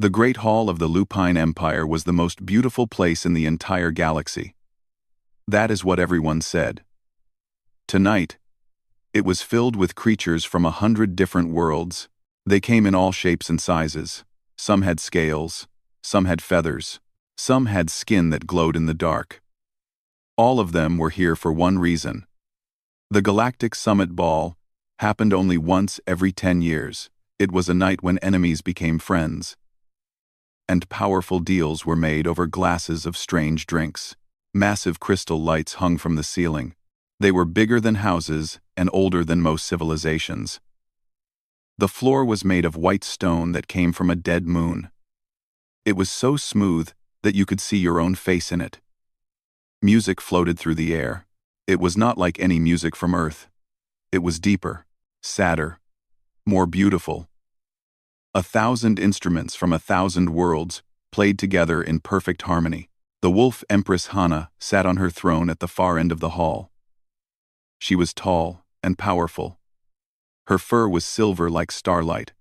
The Great Hall of the Lupine Empire was the most beautiful place in the entire galaxy. That is what everyone said. Tonight, it was filled with creatures from 100 different worlds. They came in all shapes and sizes. Some had scales, some had feathers, some had skin that glowed in the dark. All of them were here for one reason. The Galactic Summit Ball happened only once every 10 years. It was a night when enemies became friends, and powerful deals were made over glasses of strange drinks. Massive crystal lights hung from the ceiling. They were bigger than houses and older than most civilizations. The floor was made of white stone that came from a dead moon. It was so smooth that you could see your own face in it. Music floated through the air. It was not like any music from Earth. It was deeper, sadder, more beautiful. 1,000 instruments from 1,000 worlds played together in perfect harmony. The Wolf Empress Hana sat on her throne at the far end of the hall. She was tall and powerful. Her fur was silver like starlight,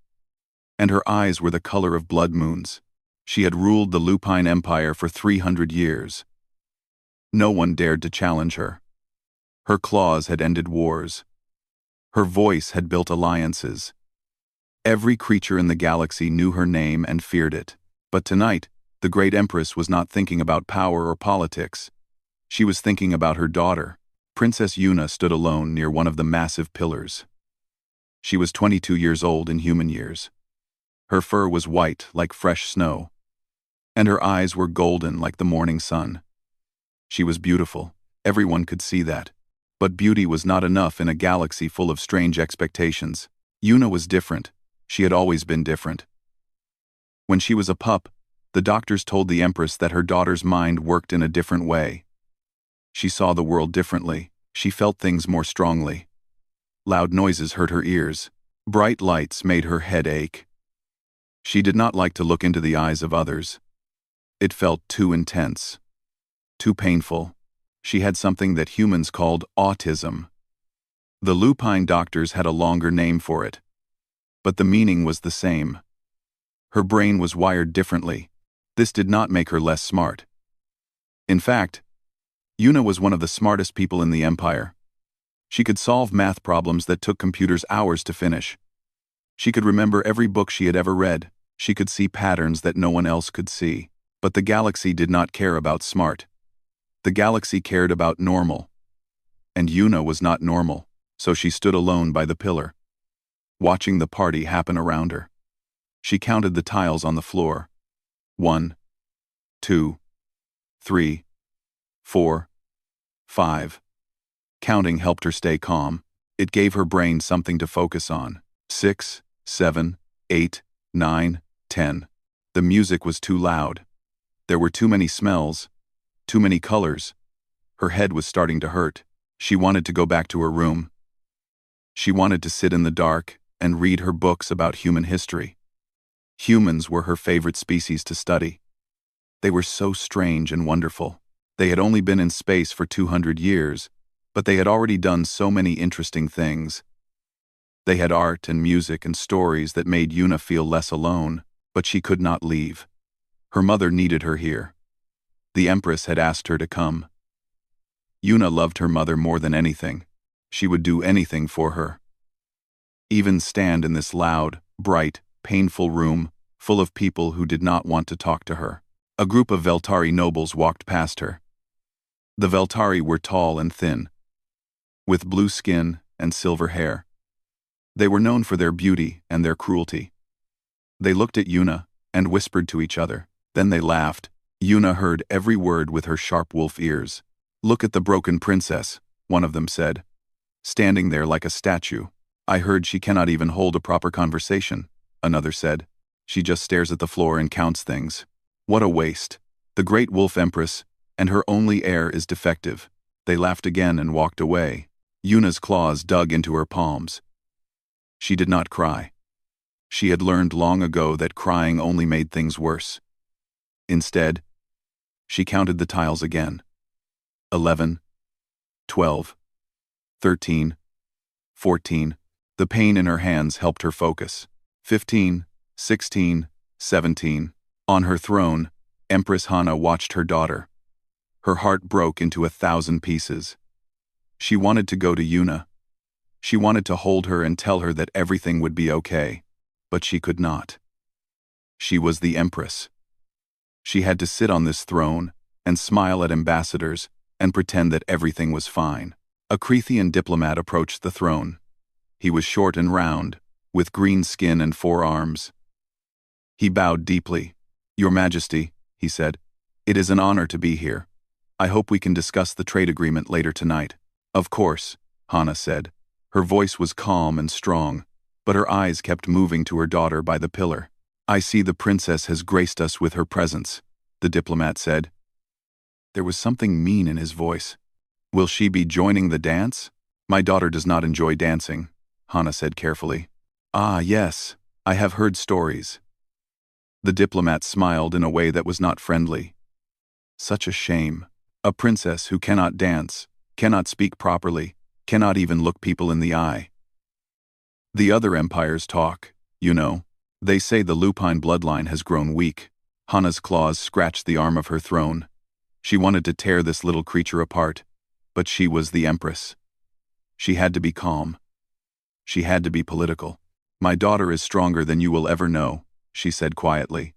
and her eyes were the color of blood moons. She had ruled the Lupine Empire for 300 years. No one dared to challenge her. Her claws had ended wars. Her voice had built alliances. Every creature in the galaxy knew her name and feared it. But tonight, the Great Empress was not thinking about power or politics. She was thinking about her daughter. Princess Yuna stood alone near one of the massive pillars. She was 22 years old in human years. Her fur was white like fresh snow, and her eyes were golden like the morning sun. She was beautiful. Everyone could see that. But beauty was not enough in a galaxy full of strange expectations. Yuna was different. She had always been different. When she was a pup, the doctors told the Empress that her daughter's mind worked in a different way. She saw the world differently. She felt things more strongly. Loud noises hurt her ears. Bright lights made her head ache. She did not like to look into the eyes of others. It felt too intense, too painful. She had something that humans called autism. The Lupine doctors had a longer name for it, but the meaning was the same. Her brain was wired differently. This did not make her less smart. In fact, Yuna was one of the smartest people in the Empire. She could solve math problems that took computers hours to finish. She could remember every book she had ever read. She could see patterns that no one else could see. But the galaxy did not care about smart. The galaxy cared about normal. And Yuna was not normal, so she stood alone by the pillar, watching the party happen around her. She counted the tiles on the floor. 1, 2, 3, 4, 5. Counting helped her stay calm. It gave her brain something to focus on. 6, 7, 8, 9, 10. The music was too loud. There were too many smells, too many colors. Her head was starting to hurt. She wanted to go back to her room. She wanted to sit in the dark and read her books about human history. Humans were her favorite species to study. They were so strange and wonderful. They had only been in space for 200 years, but they had already done so many interesting things. They had art and music and stories that made Yuna feel less alone, but she could not leave. Her mother needed her here. The Empress had asked her to come. Yuna loved her mother more than anything. She would do anything for her. Even stand in this loud, bright, painful room, full of people who did not want to talk to her. A group of Veltari nobles walked past her. The Veltari were tall and thin, with blue skin and silver hair. They were known for their beauty and their cruelty. They looked at Yuna and whispered to each other. Then they laughed. Yuna heard every word with her sharp wolf ears. "Look at the broken princess," one of them said, standing there like a statue. "I heard she cannot even hold a proper conversation," another said. "She just stares at the floor and counts things. What a waste. The great wolf empress, and her only heir is defective." They laughed again and walked away. Yuna's claws dug into her palms. She did not cry. She had learned long ago that crying only made things worse. Instead, she counted the tiles again. 11, 12, 13, 14. The pain in her hands helped her focus. 15, 16, 17. On her throne, Empress Hana watched her daughter. Her heart broke into 1,000 pieces. She wanted to go to Yuna. She wanted to hold her and tell her that everything would be okay, but she could not. She was the Empress. She had to sit on this throne and smile at ambassadors and pretend that everything was fine. A Cretan diplomat approached the throne. He was short and round, with green skin and 4 arms. He bowed deeply. "Your Majesty," he said, "it is an honor to be here. I hope we can discuss the trade agreement later tonight." "Of course," Hana said. Her voice was calm and strong, but her eyes kept moving to her daughter by the pillar. "I see the princess has graced us with her presence," the diplomat said. There was something mean in his voice. "Will she be joining the dance?" "My daughter does not enjoy dancing," Hana said carefully. "Ah, yes, I have heard stories." The diplomat smiled in a way that was not friendly. Such a shame. A princess who cannot dance, cannot speak properly, cannot even look people in the eye. "The other empires talk, you know. They say the lupine bloodline has grown weak." Hana's claws scratched the arm of her throne. She wanted to tear this little creature apart, but she was the Empress. She had to be calm. She had to be political. "My daughter is stronger than you will ever know," she said quietly.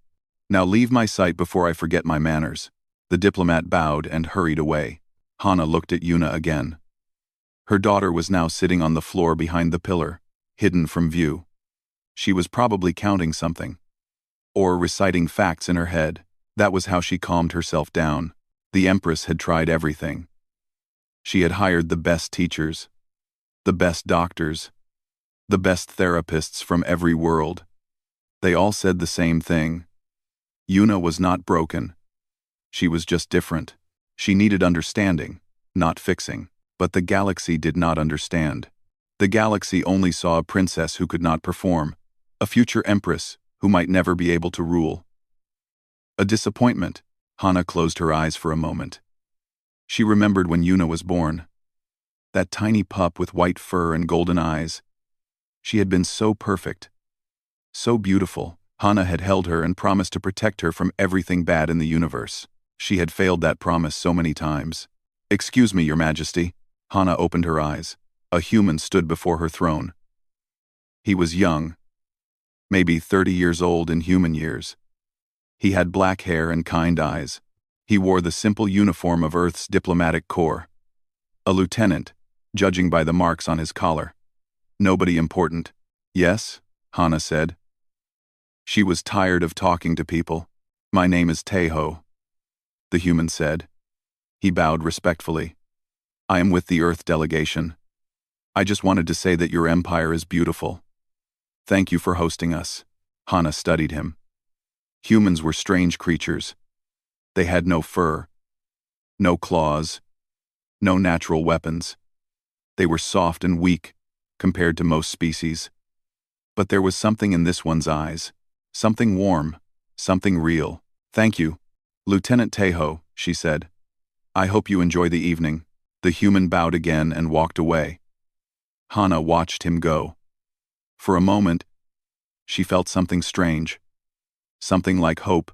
"Now leave my sight before I forget my manners." The diplomat bowed and hurried away. Hana looked at Yuna again. Her daughter was now sitting on the floor behind the pillar, hidden from view. She was probably counting something, or reciting facts in her head. That was how she calmed herself down. The Empress had tried everything. She had hired the best teachers, the best doctors, the best therapists from every world. They all said the same thing. Yuna was not broken. She was just different. She needed understanding, not fixing. But the galaxy did not understand. The galaxy only saw a princess who could not perform, a future empress who might never be able to rule. A disappointment. Hana closed her eyes for a moment. She remembered when Yuna was born. That tiny pup with white fur and golden eyes. She had been so perfect, so beautiful. Hana had held her and promised to protect her from everything bad in the universe. She had failed that promise so many times. "Excuse me, Your Majesty." Hana opened her eyes. A human stood before her throne. He was young, maybe 30 years old in human years. He had black hair and kind eyes. He wore the simple uniform of Earth's diplomatic corps. A lieutenant, judging by the marks on his collar. Nobody important. "Yes," Hana said. She was tired of talking to people. "My name is Teho," the human said. He bowed respectfully. "I am with the Earth delegation. I just wanted to say that your empire is beautiful. Thank you for hosting us." Hana studied him. Humans were strange creatures. They had no fur, no claws, no natural weapons. They were soft and weak compared to most species. But there was something in this one's eyes, something warm, something real. "Thank you, Lieutenant Teho," she said. "I hope you enjoy the evening." The human bowed again and walked away. Hana watched him go. For a moment, she felt something strange, something like hope,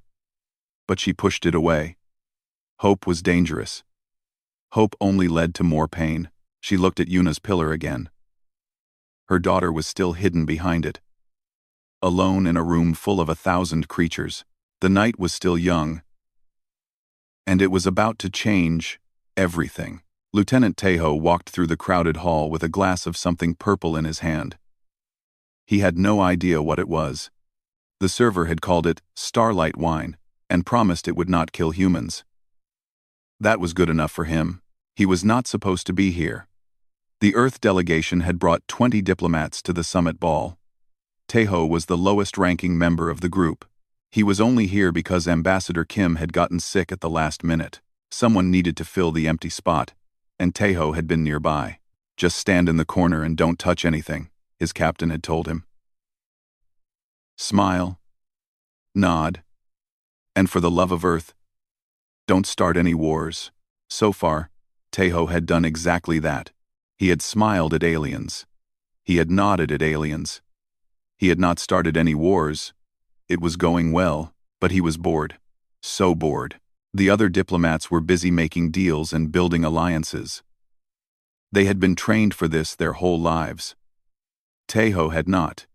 but she pushed it away. Hope was dangerous. Hope only led to more pain. She looked at Yuna's pillar again. Her daughter was still hidden behind it, alone in a room full of 1,000 creatures. The night was still young, and it was about to change everything. Lieutenant Teho walked through the crowded hall with a glass of something purple in his hand. He had no idea what it was. The server had called it starlight wine and promised it would not kill humans. That was good enough for him. He was not supposed to be here. The Earth delegation had brought 20 diplomats to the summit ball. Teho was the lowest-ranking member of the group. He was only here because Ambassador Kim had gotten sick at the last minute. Someone needed to fill the empty spot, and Teho had been nearby. "Just stand in the corner and don't touch anything," his captain had told him. Smile, nod, and for the love of Earth, don't start any wars. So far, Teho had done exactly that. He had smiled at aliens. He had nodded at aliens. He had not started any wars, It was going well, but he was bored. So bored. The other diplomats were busy making deals and building alliances. They had been trained for this their whole lives. Taeho had not.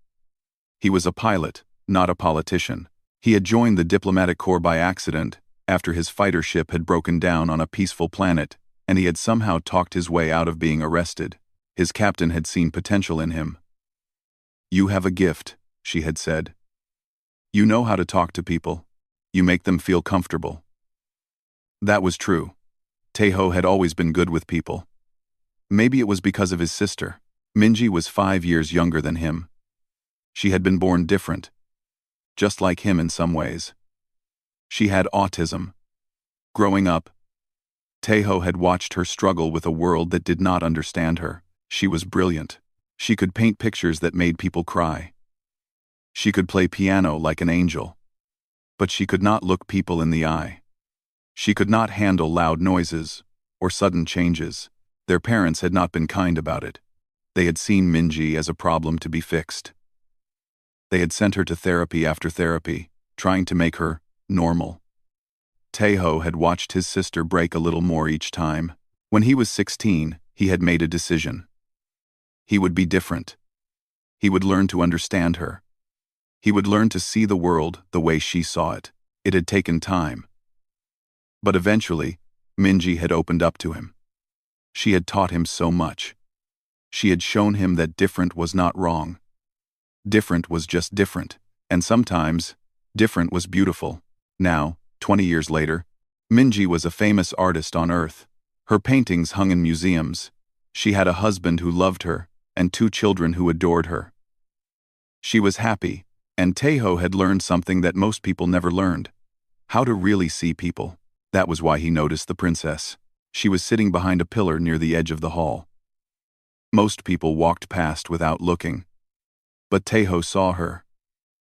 He was a pilot, not a politician. He had joined the diplomatic corps by accident, after his fighter ship had broken down on a peaceful planet, and he had somehow talked his way out of being arrested. His captain had seen potential in him. "You have a gift," she had said. "You know how to talk to people. You make them feel comfortable." That was true. Taeho had always been good with people. Maybe it was because of his sister. Minji was 5 years younger than him. She had been born different. Just like him in some ways. She had autism. Growing up, Taeho had watched her struggle with a world that did not understand her. She was brilliant. She could paint pictures that made people cry. She could play piano like an angel. But she could not look people in the eye. She could not handle loud noises or sudden changes. Their parents had not been kind about it. They had seen Minji as a problem to be fixed. They had sent her to therapy after therapy, trying to make her normal. Taeho had watched his sister break a little more each time. When he was 16, he had made a decision. He would be different. He would learn to understand her. He would learn to see the world the way she saw it. It had taken time. But eventually, Minji had opened up to him. She had taught him so much. She had shown him that different was not wrong. Different was just different, and sometimes, different was beautiful. Now, 20 years later, Minji was a famous artist on Earth. Her paintings hung in museums. She had a husband who loved her, and 2 children who adored her. She was happy, and Taeho had learned something that most people never learned: how to really see people. That was why he noticed the princess. She was sitting behind a pillar near the edge of the hall. Most people walked past without looking. But Taeho saw her.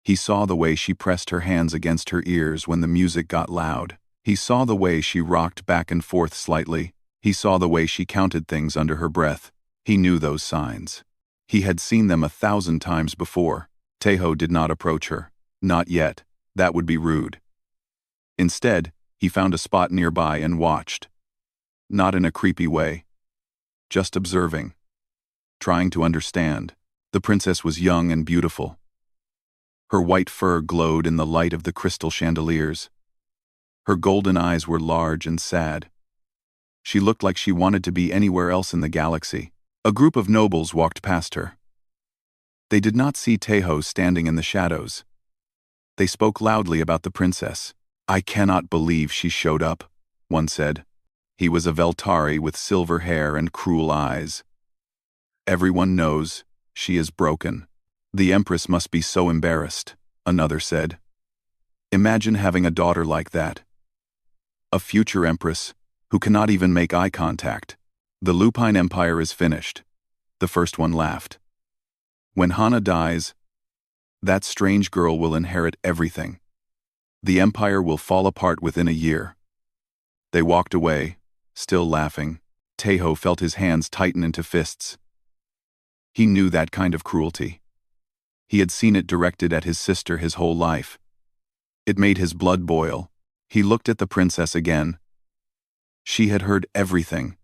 He saw the way she pressed her hands against her ears when the music got loud. He saw the way she rocked back and forth slightly. He saw the way she counted things under her breath. He knew those signs. He had seen them 1,000 times before. Taeho did not approach her. Not yet. That would be rude. Instead, he found a spot nearby and watched. Not in a creepy way. Just observing. Trying to understand. The princess was young and beautiful. Her white fur glowed in the light of the crystal chandeliers. Her golden eyes were large and sad. She looked like she wanted to be anywhere else in the galaxy. A group of nobles walked past her. They did not see Taeho standing in the shadows. They spoke loudly about the princess. "I cannot believe she showed up," one said. He was a Veltari with silver hair and cruel eyes. "Everyone knows she is broken. The Empress must be so embarrassed," another said. "Imagine having a daughter like that. A future Empress who cannot even make eye contact. The Lupine Empire is finished." The first one laughed. "When Hana dies, that strange girl will inherit everything. The empire will fall apart within a year." They walked away, still laughing. Taeho felt his hands tighten into fists. He knew that kind of cruelty. He had seen it directed at his sister his whole life. It made his blood boil. He looked at the princess again. She had heard everything.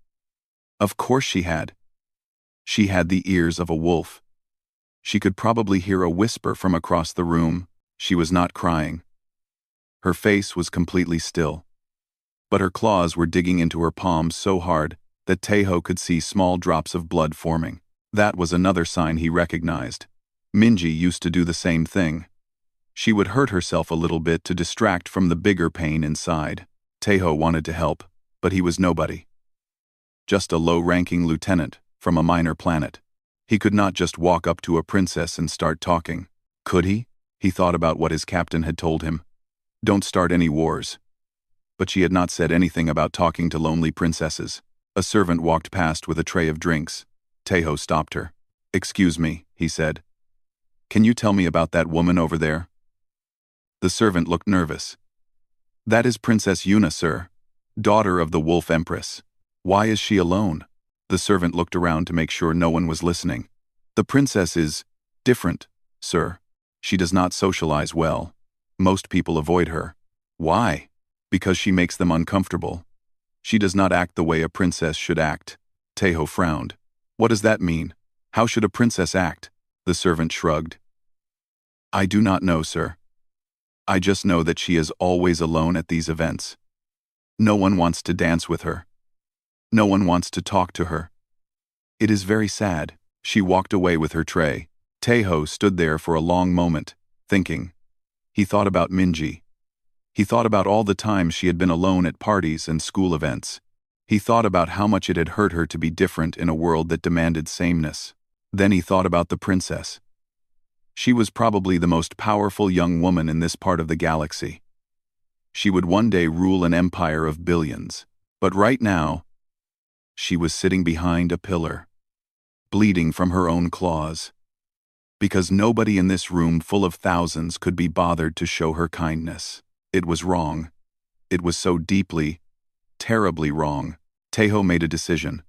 Of course she had. She had the ears of a wolf. She could probably hear a whisper from across the room. She was not crying. Her face was completely still. But her claws were digging into her palms so hard that Taeho could see small drops of blood forming. That was another sign he recognized. Minji used to do the same thing. She would hurt herself a little bit to distract from the bigger pain inside. Taeho wanted to help, but he was nobody. Just a low-ranking lieutenant from a minor planet. He could not just walk up to a princess and start talking. Could he? He thought about what his captain had told him. Don't start any wars. But she had not said anything about talking to lonely princesses. A servant walked past with a tray of drinks. Taeho stopped her. "Excuse me," he said. "Can you tell me about that woman over there?" The servant looked nervous. "That is Princess Yuna, sir, daughter of the Wolf Empress. Why is she alone?" The servant looked around to make sure no one was listening. "The princess is different, sir. She does not socialize well. Most people avoid her. Why? Because she makes them uncomfortable. She does not act the way a princess should act. Teho frowned. What does that mean? How should a princess act? The servant shrugged. I do not know, sir. I just know that she is always alone at these events. No one wants to dance with her. No one wants to talk to her. It is very sad. She walked away with her tray. Teho stood there for a long moment, thinking. He thought about Minji. He thought about all the times she had been alone at parties and school events. He thought about how much it had hurt her to be different in a world that demanded sameness. Then he thought about the princess. She was probably the most powerful young woman in this part of the galaxy. She would one day rule an empire of billions. But right now, she was sitting behind a pillar, bleeding from her own claws. Because nobody in this room full of thousands could be bothered to show her kindness. It was wrong. It was so deeply, terribly wrong. Teho made a decision.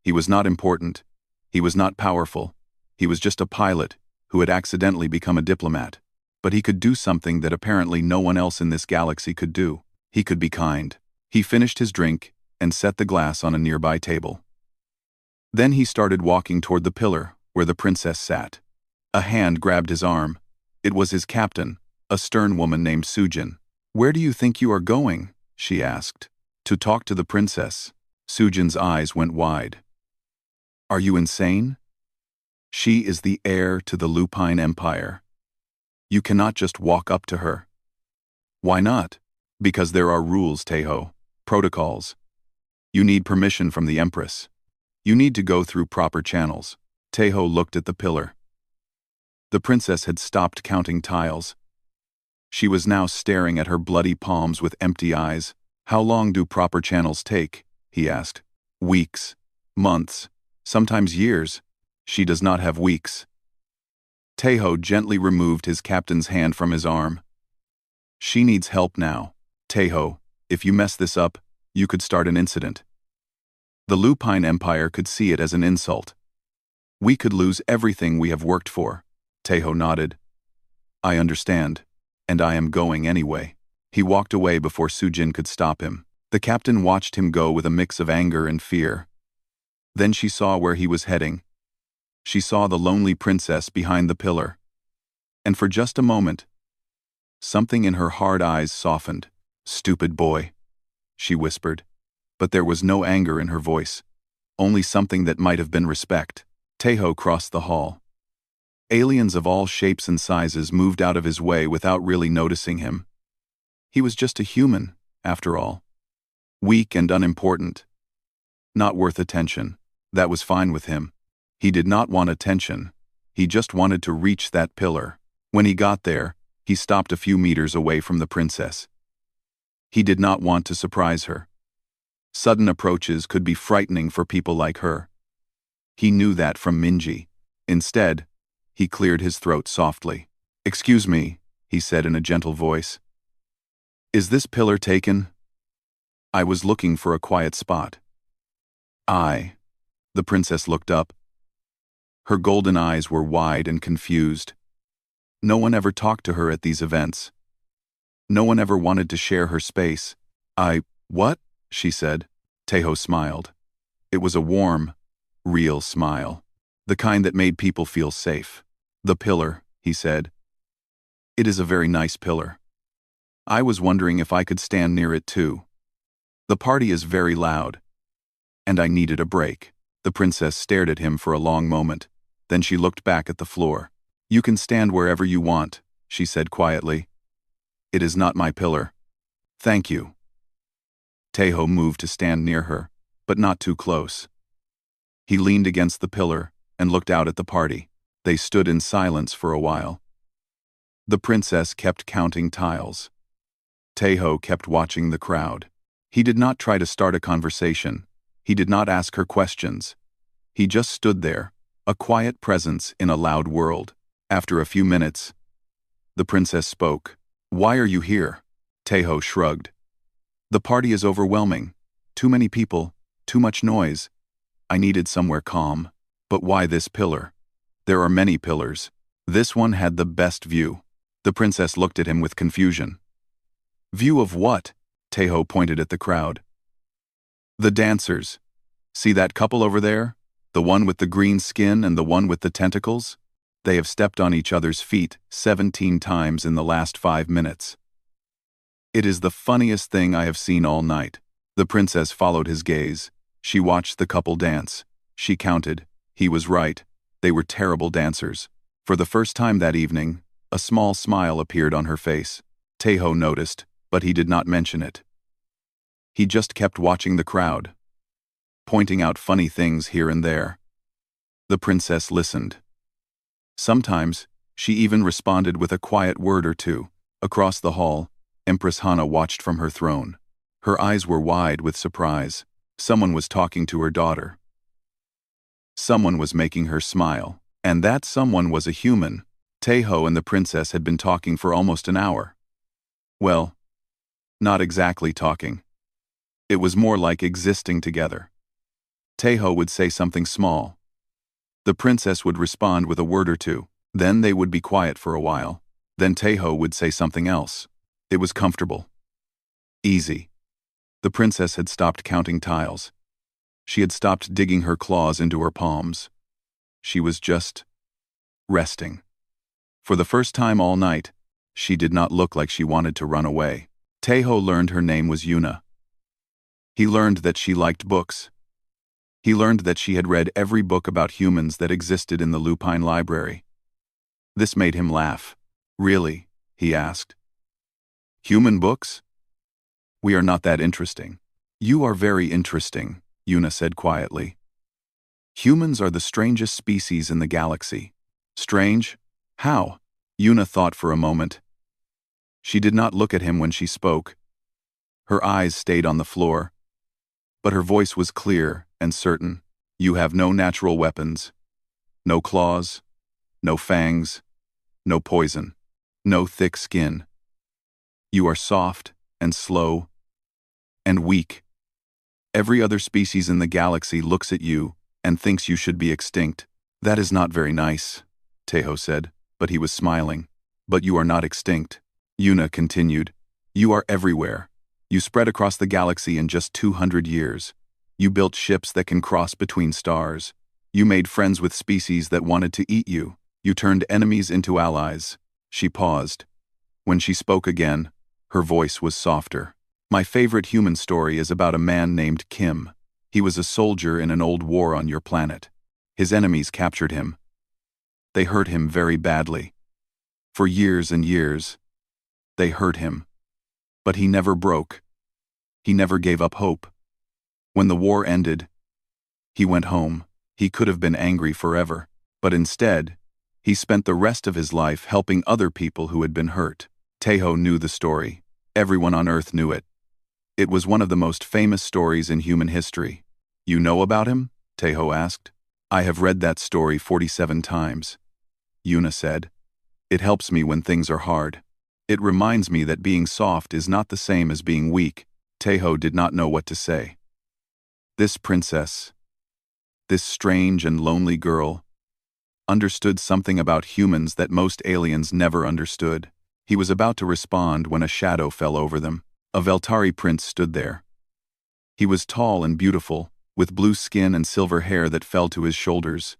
He was not important. He was not powerful. He was just a pilot who had accidentally become a diplomat. But he could do something that apparently no one else in this galaxy could do. He could be kind. He finished his drink and set the glass on a nearby table. Then he started walking toward the pillar where the princess sat. A hand grabbed his arm. It was his captain, a stern woman named Sujin. Where do you think you are going? She asked. To talk to the princess. Sujin's eyes went wide. Are you insane? She is the heir to the Lupine Empire. You cannot just walk up to her. Why not? Because there are rules, Teho. Protocols. You need permission from the Empress. You need to go through proper channels. Teho looked at the pillar. The princess had stopped counting tiles. She was now staring at her bloody palms with empty eyes. How long do proper channels take? He asked. Weeks. Months. Sometimes years. She does not have weeks. Teho gently removed his captain's hand from his arm. She needs help now. Teho, if you mess this up, you could start an incident. The Lupine Empire could see it as an insult. We could lose everything we have worked for. Teho nodded. I understand, and I am going anyway. He walked away before Sujin could stop him. The captain watched him go with a mix of anger and fear. Then she saw where he was heading. She saw the lonely princess behind the pillar. And for just a moment, something in her hard eyes softened. Stupid boy, she whispered. But there was no anger in her voice, only something that might have been respect. Teho crossed the hall. Aliens of all shapes and sizes moved out of his way without really noticing him. He was just a human, after all. Weak and unimportant. Not worth attention. That was fine with him. He did not want attention. He just wanted to reach that pillar. When he got there, he stopped a few meters away from the princess. He did not want to surprise her. Sudden approaches could be frightening for people like her. He knew that from Minji. Instead, he cleared his throat softly. Excuse me, he said in a gentle voice. Is this pillar taken? I was looking for a quiet spot. The princess looked up. Her golden eyes were wide and confused. No one ever talked to her at these events. No one ever wanted to share her space. What? She said. Teho smiled. It was a warm, real smile. The kind that made people feel safe. The pillar, he said. It is a very nice pillar. I was wondering if I could stand near it too. The party is very loud. And I needed a break. The princess stared at him for a long moment. Then she looked back at the floor. You can stand wherever you want, she said quietly. It is not my pillar. Thank you. Teho moved to stand near her, but not too close. He leaned against the pillar and looked out at the party. They stood in silence for a while. The princess kept counting tiles. Teho kept watching the crowd. He did not try to start a conversation. He did not ask her questions. He just stood there, a quiet presence in a loud world. After a few minutes, the princess spoke. Why are you here? Teho shrugged. The party is overwhelming. Too many people, too much noise. I needed somewhere calm. But why this pillar? There are many pillars. This one had the best view. The princess looked at him with confusion. View of what? Taeho pointed at the crowd. The dancers. See that couple over there? The one with the green skin and the one with the tentacles? They have stepped on each other's feet 17 times in the last 5 minutes. It is the funniest thing I have seen all night. The princess followed his gaze. She watched the couple dance. She counted. He was right. They were terrible dancers. For the first time that evening, a small smile appeared on her face. Taeho noticed, but he did not mention it. He just kept watching the crowd, pointing out funny things here and there. The princess listened. Sometimes, she even responded with a quiet word or two. Across the hall, Empress Hana watched from her throne. Her eyes were wide with surprise. Someone was talking to her daughter. Someone was making her smile, and that someone was a human. Taeho and the princess had been talking for almost an hour. Well, not exactly talking. It was more like existing together. Taeho would say something small. The princess would respond with a word or two. Then they would be quiet for a while. Then Taeho would say something else. It was comfortable. Easy. The princess had stopped counting tiles. She had stopped digging her claws into her palms. She was just resting. For the first time all night, she did not look like she wanted to run away. Taeho learned her name was Yuna. He learned that she liked books. He learned that she had read every book about humans that existed in the Lupine library. This made him laugh. Really? He asked. Human books? We are not that interesting. You are very interesting, Yuna said quietly. Humans are the strangest species in the galaxy. Strange? How? Yuna thought for a moment. She did not look at him when she spoke. Her eyes stayed on the floor. But her voice was clear and certain. You have no natural weapons. No claws. No fangs. No poison. No thick skin. You are soft and slow and weak. Every other species in the galaxy looks at you and thinks you should be extinct. That is not very nice, Taeho said, but he was smiling. But you are not extinct. Yuna continued. You are everywhere. You spread across the galaxy in just 200 years. You built ships that can cross between stars. You made friends with species that wanted to eat you. You turned enemies into allies. She paused. When she spoke again, her voice was softer. My favorite human story is about a man named Kim. He was a soldier in an old war on your planet. His enemies captured him. They hurt him very badly. For years and years, they hurt him. But he never broke. He never gave up hope. When the war ended, he went home. He could have been angry forever, but instead, he spent the rest of his life helping other people who had been hurt. Taeho knew the story. Everyone on Earth knew it. It was one of the most famous stories in human history. You know about him? Taeho asked. I have read that story 47 times. Yuna said. It helps me when things are hard. It reminds me that being soft is not the same as being weak. Taeho did not know what to say. This princess, this strange and lonely girl, understood something about humans that most aliens never understood. He was about to respond when a shadow fell over them. A Veltari prince stood there. He was tall and beautiful, with blue skin and silver hair that fell to his shoulders.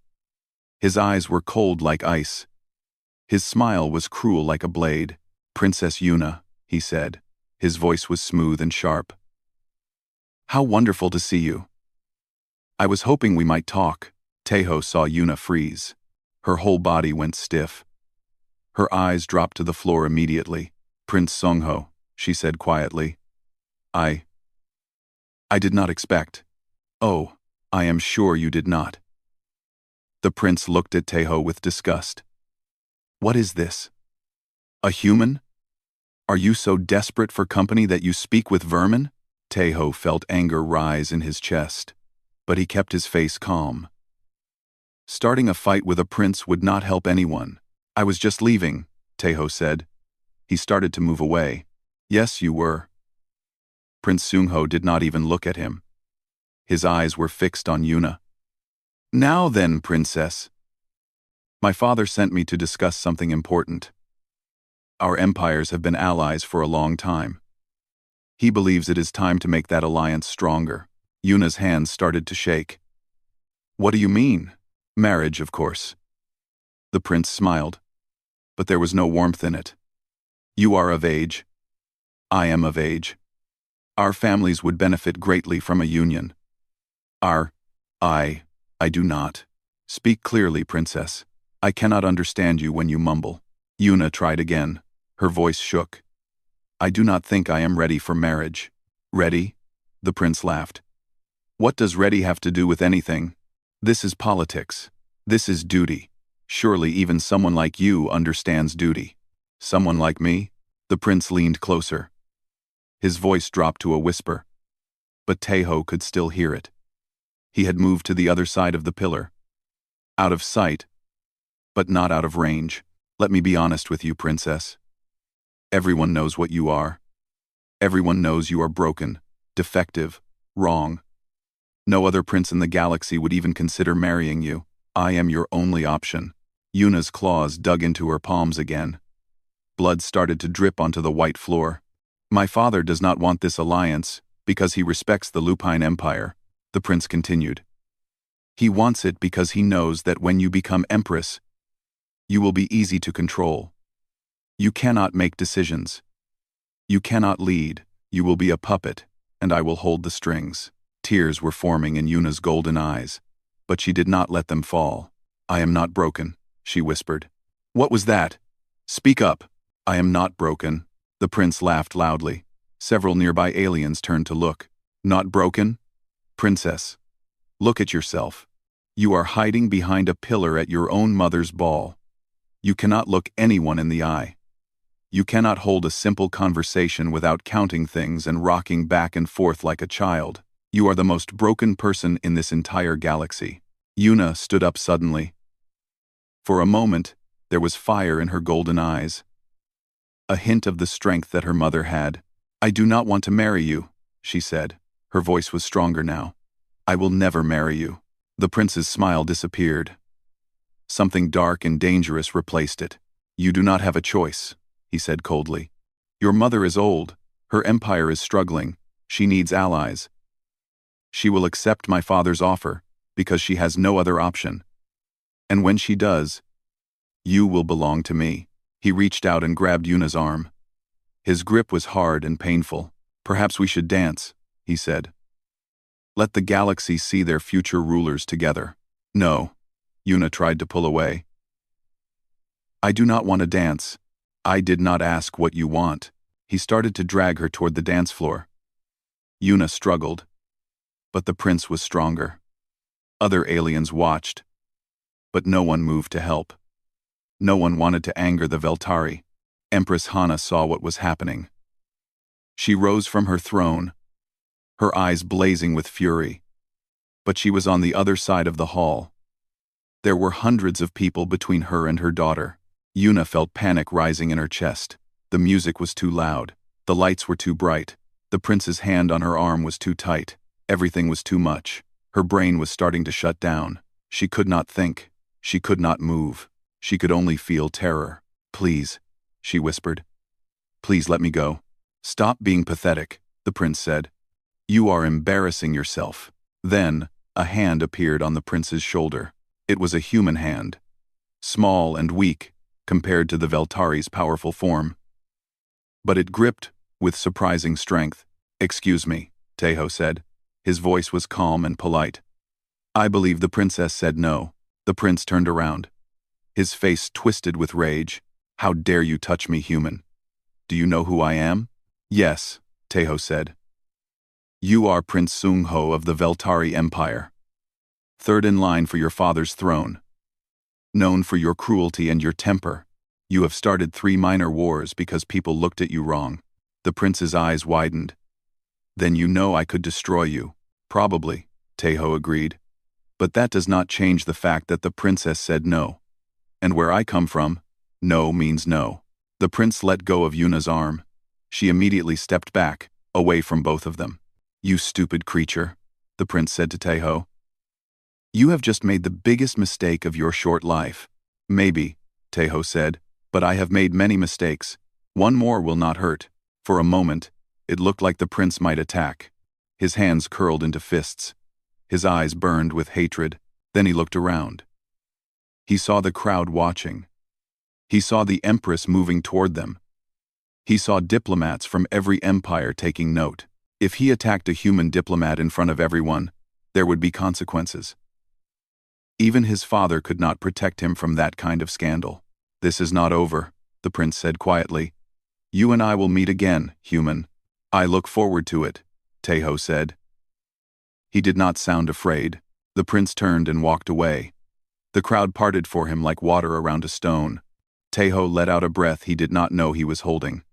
His eyes were cold like ice. His smile was cruel like a blade. Princess Yuna, he said. His voice was smooth and sharp. How wonderful to see you. I was hoping we might talk. Taeho saw Yuna freeze. Her whole body went stiff. Her eyes dropped to the floor immediately. Prince Songho, she said quietly. I did not expect. Oh, I am sure you did not. The prince looked at Taeho with disgust. What is this? A human? Are you so desperate for company that you speak with vermin? Taeho felt anger rise in his chest, but he kept his face calm. Starting a fight with a prince would not help anyone. I was just leaving, Taeho said. He started to move away. Yes, you were. Prince Sungho did not even look at him. His eyes were fixed on Yuna. Now then, princess. My father sent me to discuss something important. Our empires have been allies for a long time. He believes it is time to make that alliance stronger. Yuna's hands started to shake. What do you mean? Marriage, of course. The prince smiled, but there was no warmth in it. You are of age. I am of age. Our families would benefit greatly from a union. I do not. Speak clearly, princess. I cannot understand you when you mumble. Yuna tried again. Her voice shook. I do not think I am ready for marriage. Ready? The prince laughed. What does ready have to do with anything? This is politics. This is duty. Surely even someone like you understands duty. Someone like me? The prince leaned closer. His voice dropped to a whisper. But Taeho could still hear it. He had moved to the other side of the pillar. Out of sight, but not out of range. Let me be honest with you, princess. Everyone knows what you are. Everyone knows you are broken, defective, wrong. No other prince in the galaxy would even consider marrying you. I am your only option. Yuna's claws dug into her palms again. Blood started to drip onto the white floor. My father does not want this alliance because he respects the Lupine Empire, the prince continued. He wants it because he knows that when you become empress, you will be easy to control. You cannot make decisions. You cannot lead. You will be a puppet, and I will hold the strings. Tears were forming in Yuna's golden eyes, but she did not let them fall. I am not broken, she whispered. What was that? Speak up. I am not broken. The prince laughed loudly. Several nearby aliens turned to look. Not broken? Princess, look at yourself. You are hiding behind a pillar at your own mother's ball. You cannot look anyone in the eye. You cannot hold a simple conversation without counting things and rocking back and forth like a child. You are the most broken person in this entire galaxy. Yuna stood up suddenly. For a moment, there was fire in her golden eyes. A hint of the strength that her mother had. I do not want to marry you, she said. Her voice was stronger now. I will never marry you. The prince's smile disappeared. Something dark and dangerous replaced it. You do not have a choice, he said coldly. Your mother is old. Her empire is struggling. She needs allies. She will accept my father's offer because she has no other option. And when she does, you will belong to me. He reached out and grabbed Yuna's arm. His grip was hard and painful. Perhaps we should dance, he said. Let the galaxy see their future rulers together. No, Yuna tried to pull away. I do not want to dance. I did not ask what you want. He started to drag her toward the dance floor. Yuna struggled, but the prince was stronger. Other aliens watched, but no one moved to help. No one wanted to anger the Veltari. Empress Hana saw what was happening. She rose from her throne, her eyes blazing with fury. But she was on the other side of the hall. There were hundreds of people between her and her daughter. Yuna felt panic rising in her chest. The music was too loud. The lights were too bright. The prince's hand on her arm was too tight. Everything was too much. Her brain was starting to shut down. She could not think. She could not move. She could only feel terror. Please, she whispered. Please let me go. Stop being pathetic, the prince said. You are embarrassing yourself. Then, a hand appeared on the prince's shoulder. It was a human hand. Small and weak, compared to the Veltari's powerful form. But it gripped with surprising strength. Excuse me, Taeho said. His voice was calm and polite. I believe the princess said no. The prince turned around. His face twisted with rage. How dare you touch me, human? Do you know who I am? Yes, Taeho said. You are Prince Sung-ho of the Veltari Empire. Third in line for your father's throne. Known for your cruelty and your temper. You have started 3 minor wars because people looked at you wrong. The prince's eyes widened. Then you know I could destroy you. Probably, Taeho agreed. But that does not change the fact that the princess said no. And where I come from, no means no. The prince let go of Yuna's arm. She immediately stepped back, away from both of them. You stupid creature, the prince said to Taeho. You have just made the biggest mistake of your short life. Maybe, Taeho said, but I have made many mistakes, One more will not hurt. For a moment, it looked like the prince might attack. His hands curled into fists. His eyes burned with hatred. Then he looked around. He saw the crowd watching. He saw the Empress moving toward them. He saw diplomats from every empire taking note. If he attacked a human diplomat in front of everyone, there would be consequences. Even his father could not protect him from that kind of scandal. "This is not over," the prince said quietly. "You and I will meet again, human." "I look forward to it," Tahoe said. He did not sound afraid. The prince turned and walked away. The crowd parted for him like water around a stone. Tahoe let out a breath he did not know he was holding.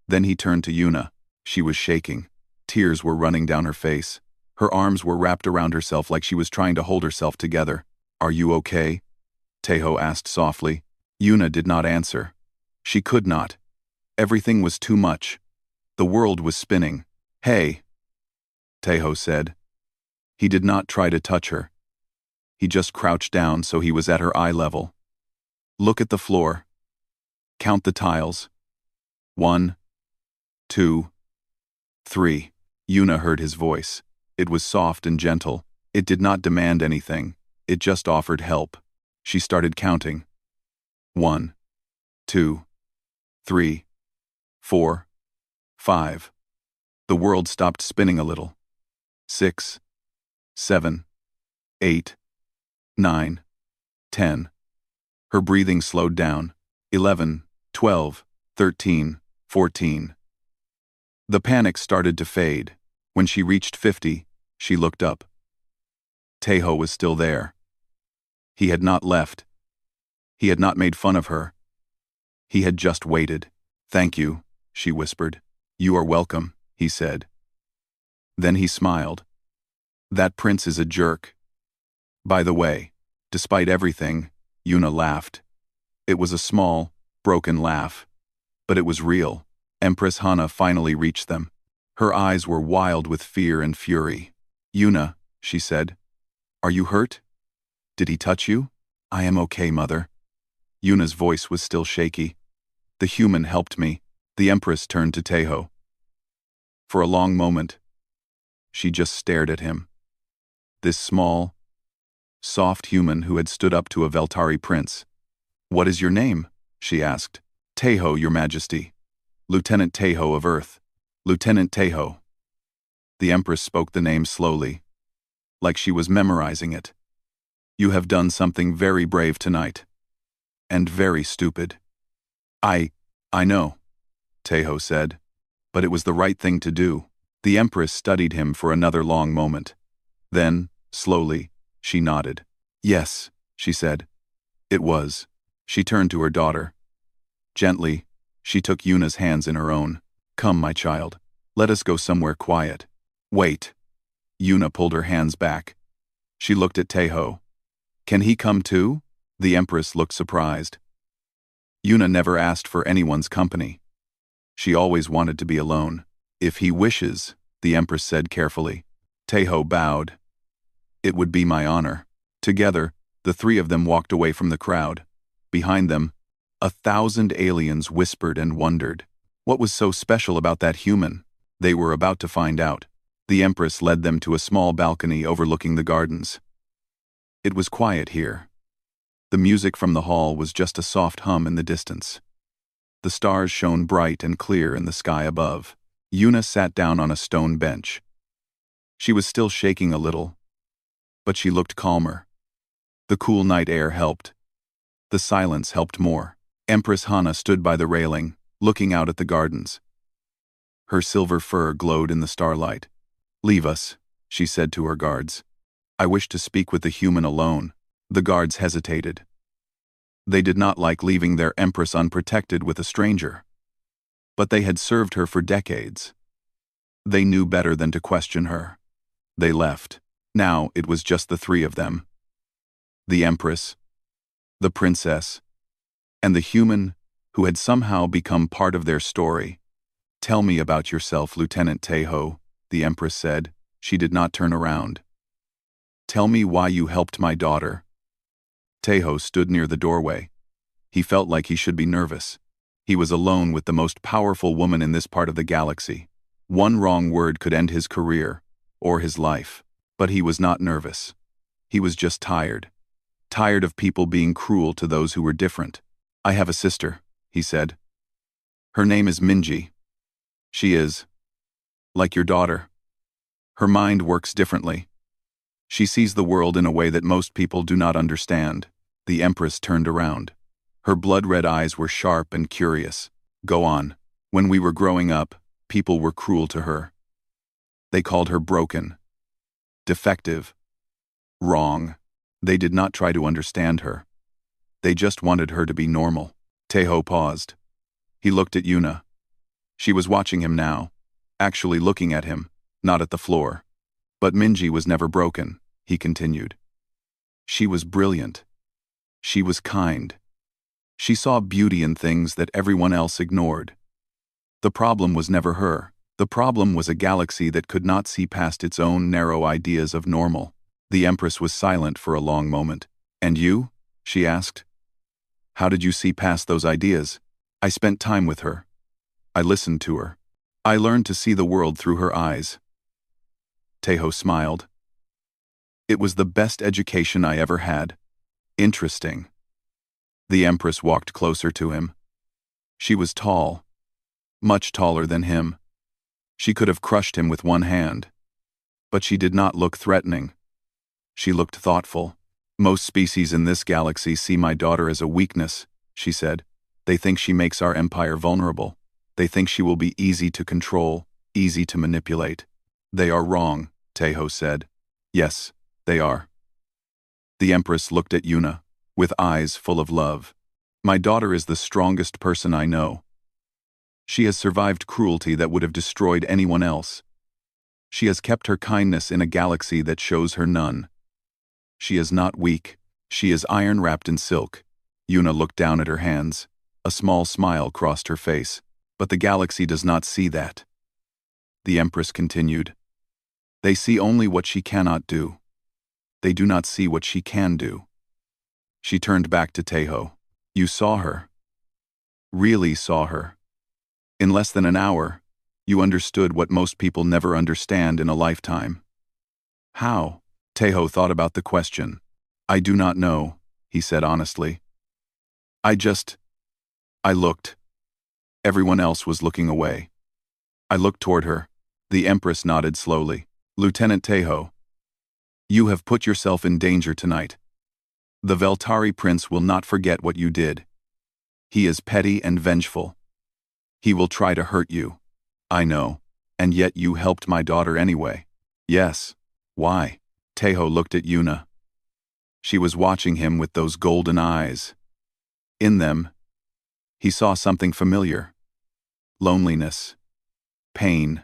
Then he turned to Yuna. She was shaking. Tears were running down her face. Her arms were wrapped around herself like she was trying to hold herself together. "Are you okay?" Tahoe asked softly. Yuna did not answer. She could not. Everything was too much. The world was spinning. "Hey," Tahoe said. He did not try to touch her. He just crouched down so he was at her eye level. "Look at the floor. Count the tiles. 1, 2, 3. Yuna heard his voice. It was soft and gentle. It did not demand anything. It just offered help. She started counting. 1, 2, 3, 4, 5. The world stopped spinning a little. 6, 7, 8, 9, 10. Her breathing slowed down. 11, 12, 13, 14. The panic started to fade. When she reached 50, she looked up. Tahoe was still there. He had not left. He had not made fun of her. He had just waited. "Thank you," she whispered. "You are welcome," he said. Then he smiled. "That prince is a jerk." By the way, despite everything, Yuna laughed. It was a small, broken laugh. But it was real. Empress Hana finally reached them. Her eyes were wild with fear and fury. "Yuna," she said, "are you hurt? Did he touch you?" "I am okay, mother." Yuna's voice was still shaky. "The human helped me." The Empress turned to Tahoe. For a long moment, she just stared at him. This small, soft human who had stood up to a Veltari prince. "What is your name?" she asked. "Tahoe, your majesty. Lieutenant Tahoe of Earth. Lieutenant Tahoe." The Empress spoke the name slowly, like she was memorizing it. "You have done something very brave tonight. And very stupid." I know," Tahoe said, "but it was the right thing to do." The Empress studied him for another long moment. Then, slowly, she nodded. "Yes," she said. "It was." She turned to her daughter. Gently, she took Yuna's hands in her own. "Come, my child. Let us go somewhere quiet." "Wait." Yuna pulled her hands back. She looked at Tahoe. "Can he come too?" The Empress looked surprised. Yuna never asked for anyone's company. She always wanted to be alone. "If he wishes," the Empress said carefully. Tahoe bowed. "It would be my honor." Together, the three of them walked away from the crowd. Behind them, 1,000 aliens whispered and wondered. What was so special about that human? They were about to find out. The Empress led them to a small balcony overlooking the gardens. It was quiet here. The music from the hall was just a soft hum in the distance. The stars shone bright and clear in the sky above. Yuna sat down on a stone bench. She was still shaking a little, but she looked calmer. The cool night air helped. The silence helped more. Empress Hana stood by the railing, looking out at the gardens. Her silver fur glowed in the starlight. "Leave us," she said to her guards. "I wish to speak with the human alone." The guards hesitated. They did not like leaving their empress unprotected with a stranger. But they had served her for decades. They knew better than to question her. They left. Now it was just the three of them. The empress, the princess, and the human who had somehow become part of their story. "Tell me about yourself, Lieutenant Tahoe," the empress said. She did not turn around. "Tell me why you helped my daughter." Tahoe stood near the doorway. He felt like he should be nervous. He was alone with the most powerful woman in this part of the galaxy. One wrong word could end his career, or his life. But he was not nervous. He was just tired. Tired of people being cruel to those who were different. "I have a sister," he said. "Her name is Minji. She is like your daughter. Her mind works differently. She sees the world in a way that most people do not understand." The Empress turned around. Her blood-red eyes were sharp and curious. "Go on. When we were growing up, people were cruel to her. They called her broken, defective, wrong. They did not try to understand her. They just wanted her to be normal." Taeho paused. He looked at Yuna. She was watching him now, actually looking at him, not at the floor. "But Minji was never broken," he continued. "She was brilliant. She was kind. She saw beauty in things that everyone else ignored. The problem was never her. The problem was a galaxy that could not see past its own narrow ideas of normal." The Empress was silent for a long moment. "And you?" she asked. "How did you see past those ideas?" "I spent time with her. I listened to her. I learned to see the world through her eyes." Taeho smiled. "It was the best education I ever had." "Interesting." The Empress walked closer to him. She was tall, much taller than him. She could have crushed him with one hand. But she did not look threatening. She looked thoughtful. "Most species in this galaxy see my daughter as a weakness," she said. "They think she makes our empire vulnerable. They think she will be easy to control, easy to manipulate." "They are wrong," Taeho said. "Yes, they are." The Empress looked at Yuna, with eyes full of love. "My daughter is the strongest person I know. She has survived cruelty that would have destroyed anyone else. She has kept her kindness in a galaxy that shows her none. She is not weak. She is iron wrapped in silk." Yuna looked down at her hands. A small smile crossed her face. "But the galaxy does not see that." The Empress continued. "They see only what she cannot do. They do not see what she can do." She turned back to Taeho. "You saw her. Really saw her. In less than an hour, you understood what most people never understand in a lifetime." "How?" Taeho thought about the question. "I do not know," he said honestly. I looked. Everyone else was looking away. I looked toward her." The Empress nodded slowly. "Lieutenant Taeho, you have put yourself in danger tonight. The Veltari Prince will not forget what you did. He is petty and vengeful. He will try to hurt you. I know. And yet you helped my daughter anyway." "Yes. Why?" Taeho looked at Yuna. She was watching him with those golden eyes. In them, he saw something familiar. Loneliness. Pain.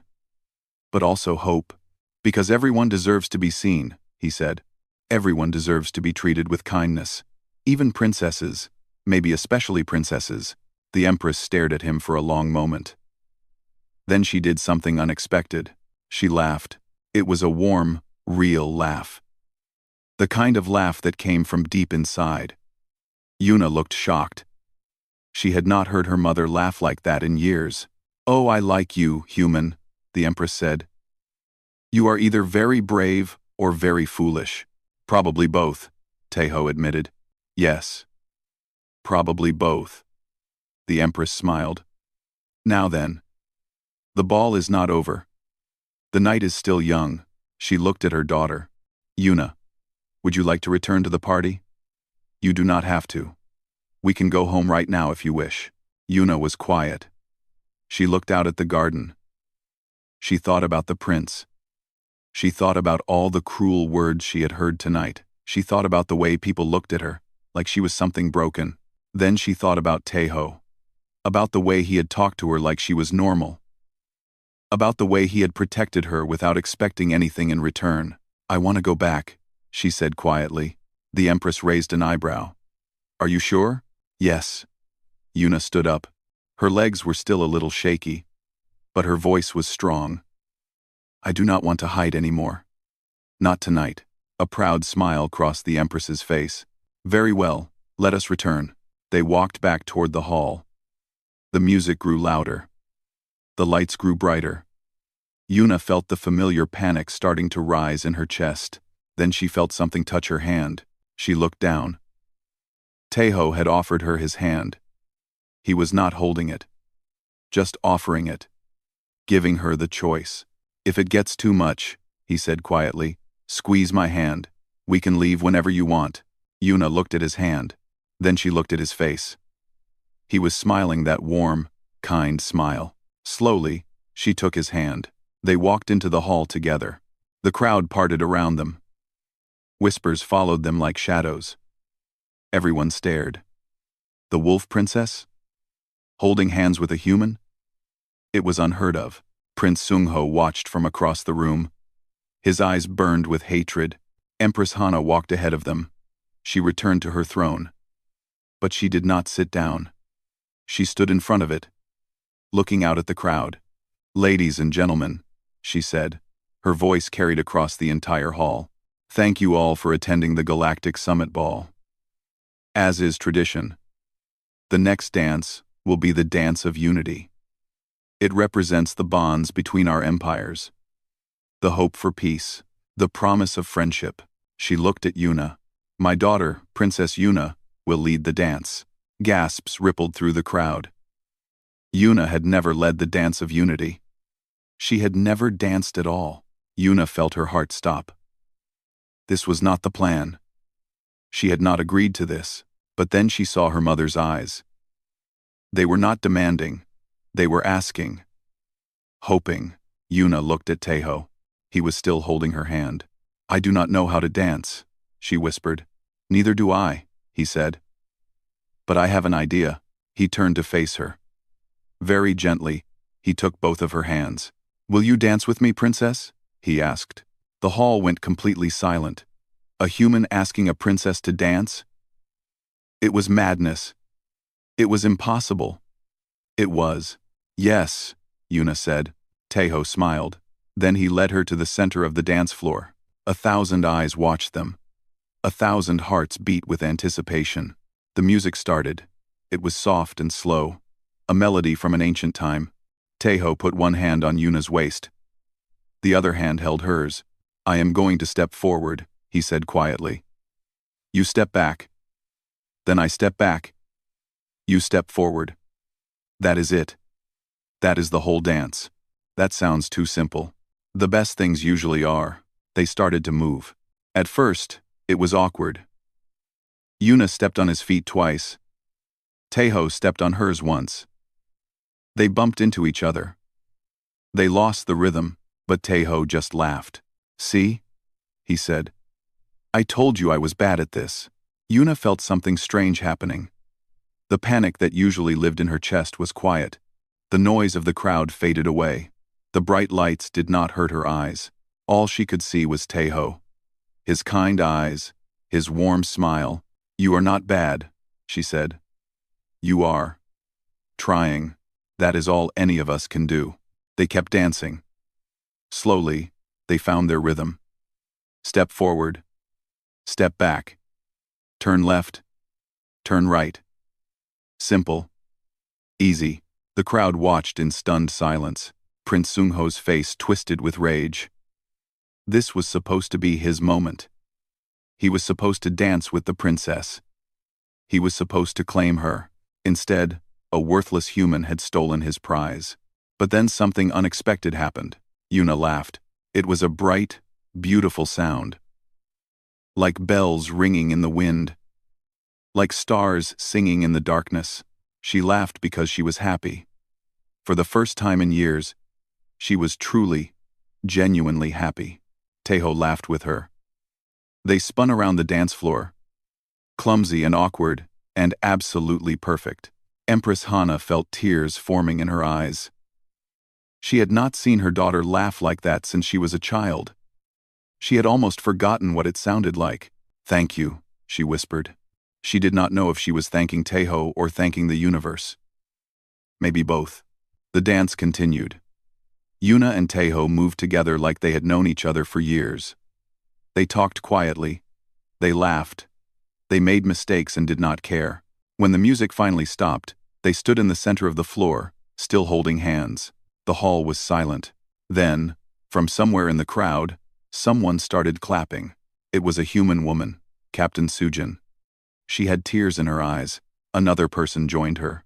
But also hope. "Because everyone deserves to be seen," he said. "Everyone deserves to be treated with kindness. Even princesses, maybe especially princesses." The Empress stared at him for a long moment. Then she did something unexpected. She laughed. It was a warm, real laugh. The kind of laugh that came from deep inside. Yuna looked shocked. She had not heard her mother laugh like that in years. "Oh, I like you, human," the Empress said. "You are either very brave or very foolish." "Probably both," Taeho admitted. "Yes. Probably both." The Empress smiled. "Now then. The ball is not over. The night is still young." She looked at her daughter. "Yuna, would you like to return to the party?" "You do not have to. We can go home right now if you wish." Yuna was quiet. She looked out at the garden. She thought about the prince. She thought about all the cruel words she had heard tonight. She thought about the way people looked at her, like she was something broken. Then she thought about Taeho. About the way he had talked to her like she was normal. About the way he had protected her without expecting anything in return. "I want to go back," she said quietly. The Empress raised an eyebrow. "Are you sure?" "Yes." Yuna stood up. Her legs were still a little shaky, but her voice was strong. "I do not want to hide anymore. Not tonight." A proud smile crossed the Empress's face. "Very well, let us return." They walked back toward the hall. The music grew louder. The lights grew brighter. Yuna felt the familiar panic starting to rise in her chest. Then she felt something touch her hand. She looked down. Taeho had offered her his hand. He was not holding it. Just offering it. Giving her the choice. If it gets too much, he said quietly, squeeze my hand. We can leave whenever you want. Yuna looked at his hand. Then she looked at his face. He was smiling that warm, kind smile. Slowly, she took his hand. They walked into the hall together. The crowd parted around them. Whispers followed them like shadows. Everyone stared. The wolf princess? Holding hands with a human? It was unheard of. Prince Sungho watched from across the room. His eyes burned with hatred. Empress Hana walked ahead of them. She returned to her throne. But she did not sit down. She stood in front of it, looking out at the crowd. Ladies and gentlemen, she said. Her voice carried across the entire hall. Thank you all for attending the Galactic Summit Ball. As is tradition, the next dance will be the Dance of Unity. It represents the bonds between our empires, the hope for peace, the promise of friendship. She looked at Yuna. My daughter, Princess Yuna, will lead the dance. Gasps rippled through the crowd. Yuna had never led the Dance of Unity. She had never danced at all. Yuna felt her heart stop. This was not the plan. She had not agreed to this, but then she saw her mother's eyes. They were not demanding. They were asking. Hoping. Yuna looked at Taeho. He was still holding her hand. I do not know how to dance, she whispered. Neither do I, he said. But I have an idea. He turned to face her. Very gently, he took both of her hands. Will you dance with me, princess? He asked. The hall went completely silent. A human asking a princess to dance? It was madness. It was impossible. It was. Yes, Yuna said. Taeho smiled. Then he led her to the center of the dance floor. 1,000 eyes watched them. 1,000 hearts beat with anticipation. The music started. It was soft and slow. A melody from an ancient time. Taeho put one hand on Yuna's waist. The other hand held hers. I am going to step forward, he said quietly. You step back. Then I step back. You step forward. That is it. That is the whole dance. That sounds too simple. The best things usually are. They started to move. At first, it was awkward. Yuna stepped on his feet twice. Taeho stepped on hers once. They bumped into each other. They lost the rhythm, but Taeho just laughed. See? He said. I told you I was bad at this. Yuna felt something strange happening. The panic that usually lived in her chest was quiet. The noise of the crowd faded away. The bright lights did not hurt her eyes. All she could see was Taeho. His kind eyes, his warm smile. You are not bad, she said. You are. Trying. That is all any of us can do. They kept dancing. Slowly, they found their rhythm. Step forward. Step back. Turn left. Turn right. Simple. Easy. The crowd watched in stunned silence. Prince Sungho's face twisted with rage. This was supposed to be his moment. He was supposed to dance with the princess. He was supposed to claim her. Instead, a worthless human had stolen his prize. But then something unexpected happened. Yuna laughed. It was a bright, beautiful sound. Like bells ringing in the wind. Like stars singing in the darkness. She laughed because she was happy. For the first time in years, she was truly, genuinely happy. Taeho laughed with her. They spun around the dance floor. Clumsy and awkward, and absolutely perfect. Empress Hana felt tears forming in her eyes. She had not seen her daughter laugh like that since she was a child. She had almost forgotten what it sounded like. Thank you, she whispered. She did not know if she was thanking Taeho or thanking the universe. Maybe both. The dance continued. Yuna and Taeho moved together like they had known each other for years. They talked quietly. They laughed. They made mistakes and did not care. When the music finally stopped, They stood in the center of the floor, still holding hands. The hall was silent. Then, from somewhere in the crowd, someone started clapping. It was a human woman, Captain Sujin. She had tears in her eyes. Another person joined her.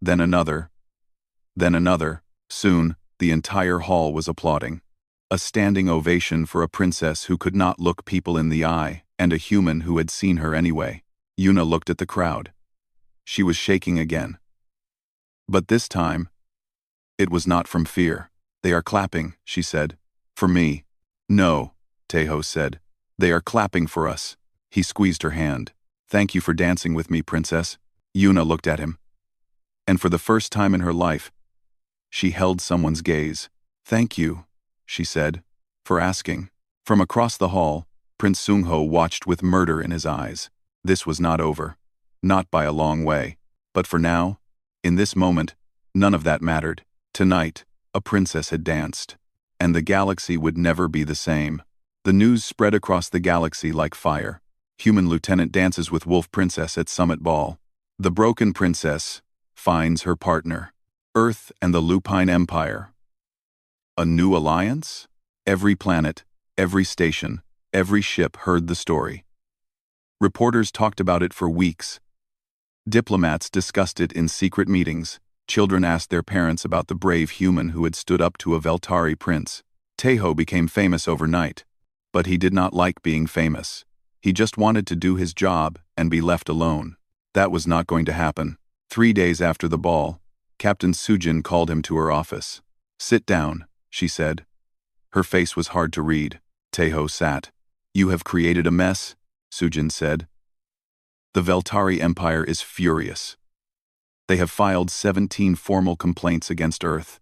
Then another. Then another. Soon, the entire hall was applauding. A standing ovation for a princess who could not look people in the eye, and a human who had seen her anyway. Yuna looked at the crowd. She was shaking again. But this time, it was not from fear. They are clapping, she said. For me. No, Taeho said. They are clapping for us. He squeezed her hand. Thank you for dancing with me, princess. Yuna looked at him. And for the first time in her life, she held someone's gaze. Thank you, she said, for asking. From across the hall, Prince Sungho watched with murder in his eyes. This was not over. Not by a long way. But for now, in this moment, none of that mattered. Tonight, a princess had danced. And the galaxy would never be the same. The news spread across the galaxy like fire. Human lieutenant dances with wolf princess at summit ball. The broken princess finds her partner. Earth and the Lupine Empire. A new alliance? Every planet, every station, every ship heard the story. Reporters talked about it for weeks. Diplomats discussed it in secret meetings. Children asked their parents about the brave human who had stood up to a Veltari prince. Taeho became famous overnight. But he did not like being famous. He just wanted to do his job and be left alone. That was not going to happen. 3 days after the ball, Captain Sujin called him to her office. Sit down, she said. Her face was hard to read. Taeho sat. You have created a mess, Sujin said. The Veltari Empire is furious. They have filed 17 formal complaints against Earth.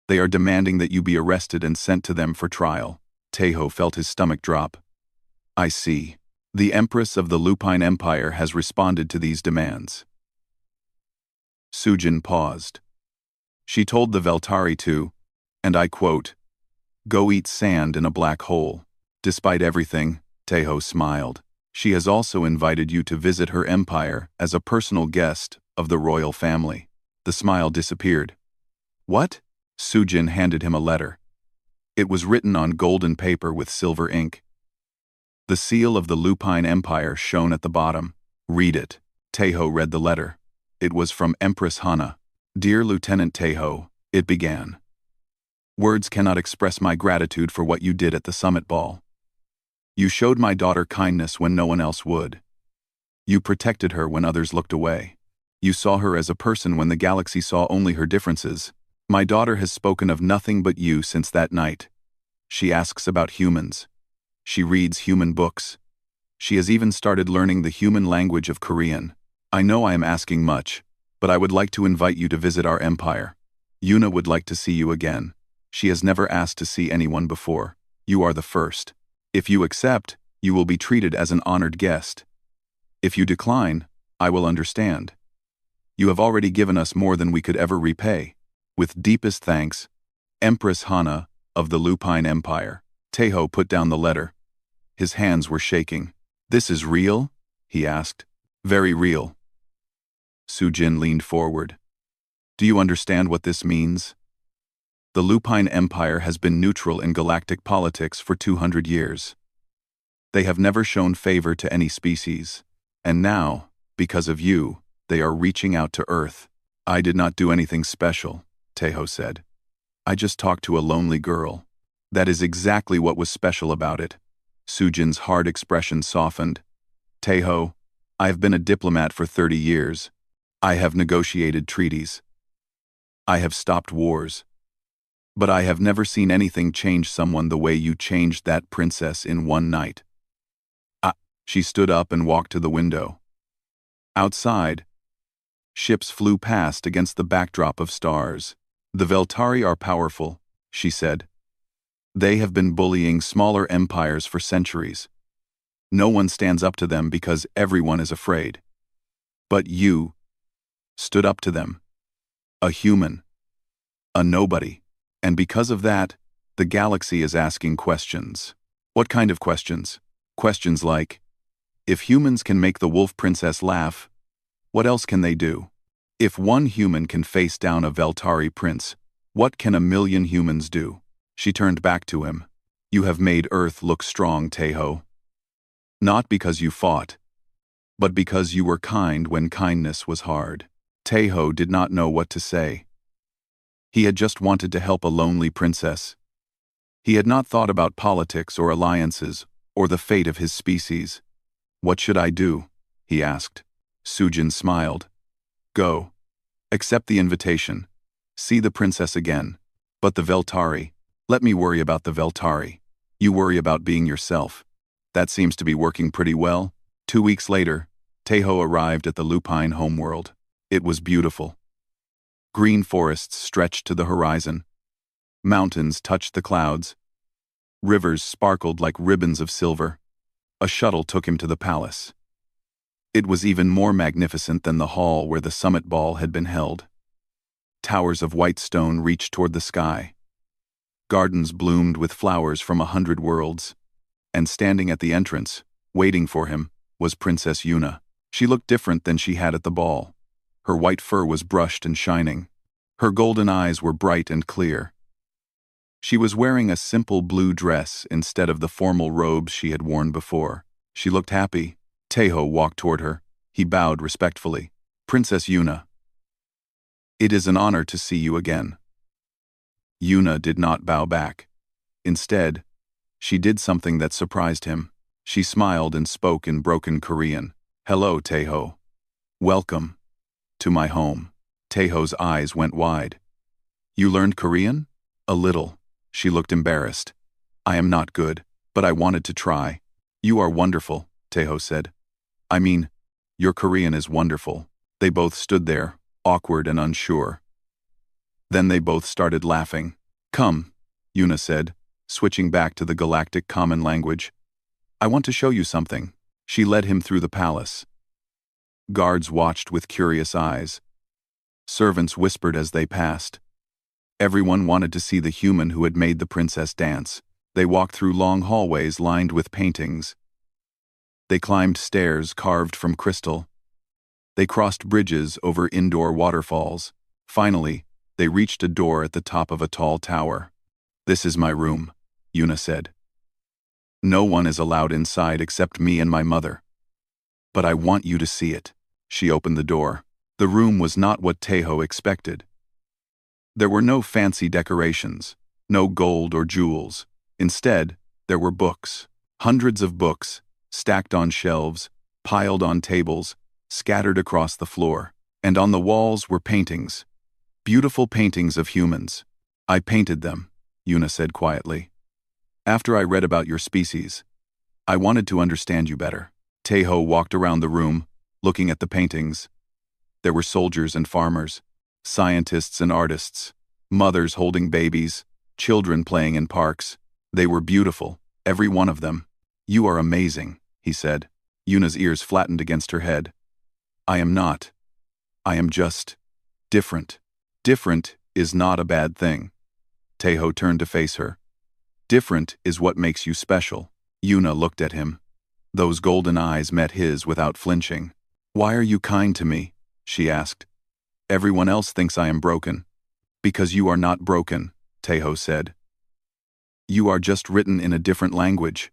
They are demanding that you be arrested and sent to them for trial. Taeho felt his stomach drop. I see. The Empress of the Lupine Empire has responded to these demands. Sujin paused. She told the Veltari to, and I quote, go eat sand in a black hole. Despite everything, Taeho smiled. She has also invited you to visit her empire as a personal guest of the royal family. The smile disappeared. What? Sujin handed him a letter. It was written on golden paper with silver ink. The seal of the Lupine Empire shone at the bottom. Read it. Taeho read the letter. It was from Empress Hana. Dear Lieutenant Taeho, it began. Words cannot express my gratitude for what you did at the summit ball. You showed my daughter kindness when no one else would. You protected her when others looked away. You saw her as a person when the galaxy saw only her differences. My daughter has spoken of nothing but you since that night. She asks about humans. She reads human books. She has even started learning the human language of Korean. I know I am asking much, but I would like to invite you to visit our empire. Yuna would like to see you again. She has never asked to see anyone before. You are the first. If you accept, you will be treated as an honored guest. If you decline, I will understand. You have already given us more than we could ever repay. With deepest thanks, Empress Hana of the Lupine Empire. Taeho put down the letter. His hands were shaking. This is real? He asked. Very real. Sujin leaned forward. Do you understand what this means? The Lupine Empire has been neutral in galactic politics for 200 years. They have never shown favor to any species. And now, because of you, they are reaching out to Earth. I did not do anything special, Taeho said. I just talked to a lonely girl. That is exactly what was special about it. Sujin's hard expression softened. Taeho, I have been a diplomat for 30 years. I have negotiated treaties. I have stopped wars. But I have never seen anything change someone the way you changed that princess in one night. She stood up and walked to the window. Outside, ships flew past against the backdrop of stars. The Veltari are powerful, she said. They have been bullying smaller empires for centuries. No one stands up to them because everyone is afraid. But you stood up to them. A human. A nobody. And because of that, the galaxy is asking questions. What kind of questions? Questions like, if humans can make the wolf princess laugh, what else can they do? If one human can face down a Veltari prince, what can 1,000,000 humans do? She turned back to him. You have made Earth look strong, Taeho. Not because you fought, but because you were kind when kindness was hard. Taeho did not know what to say. He had just wanted to help a lonely princess. He had not thought about politics or alliances, or the fate of his species. What should I do? He asked. Sujin smiled. Go. Accept the invitation. See the princess again. But the Veltari, let me worry about the Veltari. You worry about being yourself. That seems to be working pretty well. 2 weeks later, Taeho arrived at the Lupine homeworld. It was beautiful. Green forests stretched to the horizon. Mountains touched the clouds. Rivers sparkled like ribbons of silver. A shuttle took him to the palace. It was even more magnificent than the hall where the summit ball had been held. Towers of white stone reached toward the sky. Gardens bloomed with flowers from 100 worlds. And standing at the entrance, waiting for him, was Princess Yuna. She looked different than she had at the ball. Her white fur was brushed and shining. Her golden eyes were bright and clear. She was wearing a simple blue dress instead of the formal robes she had worn before. She looked happy. Taeho walked toward her. He bowed respectfully. Princess Yuna. It is an honor to see you again. Yuna did not bow back. Instead, she did something that surprised him. She smiled and spoke in broken Korean. Hello, Taeho. Welcome to my home. Taeho's eyes went wide. You learned Korean? A little. She looked embarrassed. I am not good, but I wanted to try. You are wonderful, Taeho said. I mean, your Korean is wonderful. They both stood there, awkward and unsure. Then they both started laughing. Come, Yuna said, switching back to the galactic common language. I want to show you something. She led him through the palace. Guards watched with curious eyes. Servants whispered as they passed. Everyone wanted to see the human who had made the princess dance. They walked through long hallways lined with paintings. They climbed stairs carved from crystal. They crossed bridges over indoor waterfalls. Finally, they reached a door at the top of a tall tower. This is my room, Yuna said. No one is allowed inside except me and my mother. But I want you to see it. She opened the door. The room was not what Taeho expected. There were no fancy decorations, no gold or jewels. Instead, there were books. Hundreds of books, stacked on shelves, piled on tables, scattered across the floor. And on the walls were paintings. Beautiful paintings of humans. I painted them, Yuna said quietly. After I read about your species, I wanted to understand you better. Taeho walked around the room, looking at the paintings. There were soldiers and farmers, scientists and artists, mothers holding babies, children playing in parks. They were beautiful, every one of them. You are amazing, he said. Yuna's ears flattened against her head. I am not. I am just different. Different is not a bad thing. Taeho turned to face her. Different is what makes you special. Yuna looked at him. Those golden eyes met his without flinching. Why are you kind to me? She asked. Everyone else thinks I am broken. Because you are not broken, Taeho said. You are just written in a different language.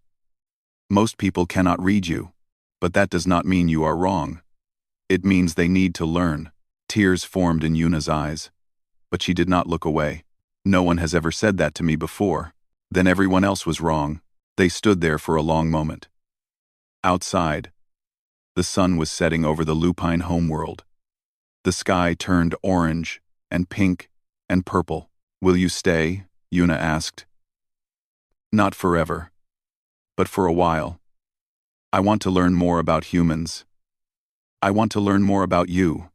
Most people cannot read you, but that does not mean you are wrong. It means they need to learn. Tears formed in Yuna's eyes, but she did not look away. No one has ever said that to me before. Then everyone else was wrong. They stood there for a long moment. Outside, the sun was setting over the Lupine homeworld. The sky turned orange and pink and purple. Will you stay? Yuna asked. Not forever, but for a while. I want to learn more about humans. I want to learn more about you.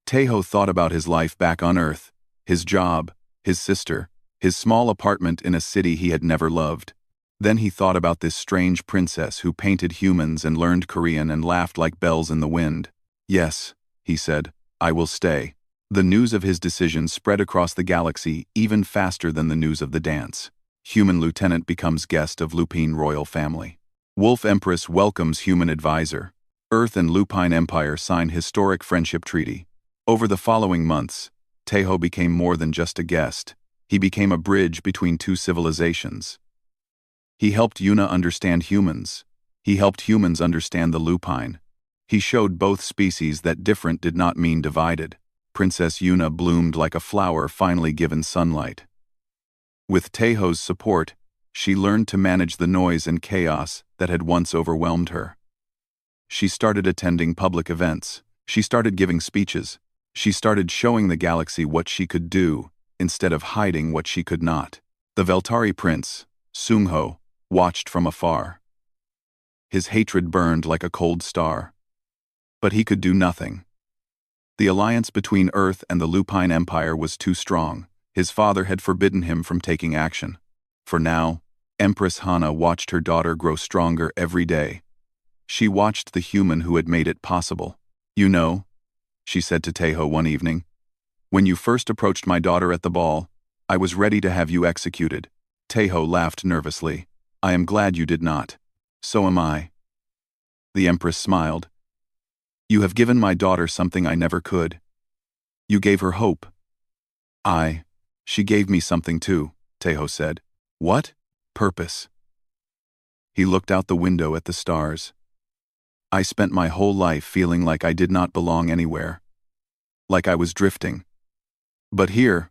Taeho thought about his life back on Earth, his job, his sister, his small apartment in a city he had never loved. Then he thought about this strange princess who painted humans and learned Korean and laughed like bells in the wind. Yes, he said, I will stay. The news of his decision spread across the galaxy even faster than the news of the dance. Human lieutenant becomes guest of Lupine royal family. Wolf Empress welcomes human advisor. Earth and Lupine Empire sign historic friendship treaty. Over the following months, Tejo became more than just a guest. He became a bridge between two civilizations. He helped Yuna understand humans. He helped humans understand the lupine. He showed both species that different did not mean divided. Princess Yuna bloomed like a flower finally given sunlight. With Tejo's support, she learned to manage the noise and chaos that had once overwhelmed her. She started attending public events. She started giving speeches. She started showing the galaxy what she could do, instead of hiding what she could not. The Veltari prince, Sungho, watched from afar. His hatred burned like a cold star. But he could do nothing. The alliance between Earth and the Lupine Empire was too strong. His father had forbidden him from taking action. For now, Empress Hana watched her daughter grow stronger every day. She watched the human who had made it possible. "You know," she said to Tejo one evening, "when you first approached my daughter at the ball, I was ready to have you executed." Tejo laughed nervously. "I am glad you did not." "So am I." The Empress smiled. "You have given my daughter something I never could. You gave her hope." She gave me something too," Tejo said. "What?" "Purpose." He looked out the window at the stars. "I spent my whole life feeling like I did not belong anywhere. Like I was drifting. But here,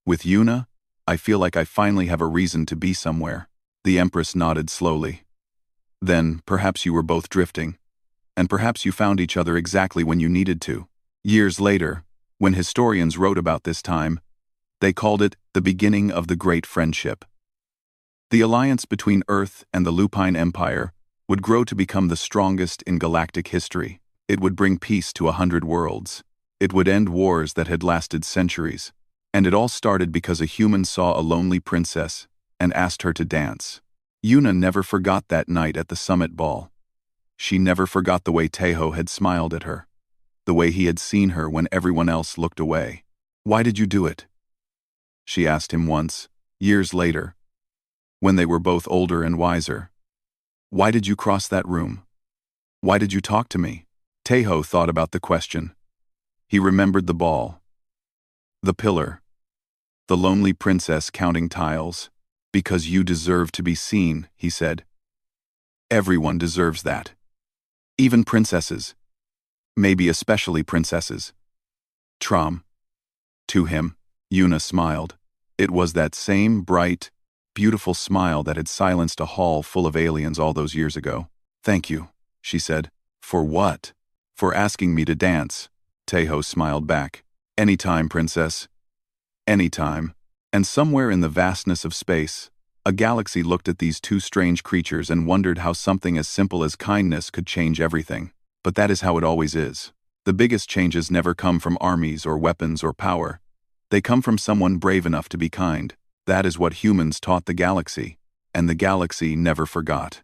with Yuna, I feel like I finally have a reason to be somewhere." The Empress nodded slowly. "Then, perhaps you were both drifting. And perhaps you found each other exactly when you needed to." Years later, when historians wrote about this time, they called it the beginning of the Great Friendship. The alliance between Earth and the Lupine Empire would grow to become the strongest in galactic history. It would bring peace to 100 worlds. It would end wars that had lasted centuries. And it all started because a human saw a lonely princess and asked her to dance. Yuna never forgot that night at the summit ball. She never forgot the way Tejo had smiled at her, the way he had seen her when everyone else looked away. "Why did you do it?" she asked him once, years later, when they were both older and wiser. "Why did you cross that room? Why did you talk to me?" Tejo thought about the question. He remembered the ball, the pillar, the lonely princess counting tiles. "Because you deserve to be seen," he said. "Everyone deserves that. Even princesses. Maybe especially princesses." Trom. To him, Yuna smiled. It was that same bright, beautiful smile that had silenced a hall full of aliens all those years ago. "Thank you," she said. "For what?" "For asking me to dance." Tejo smiled back. "Anytime, princess. Anytime." And somewhere in the vastness of space, a galaxy looked at these two strange creatures and wondered how something as simple as kindness could change everything. But that is how it always is. The biggest changes never come from armies or weapons or power. They come from someone brave enough to be kind. That is what humans taught the galaxy, and the galaxy never forgot.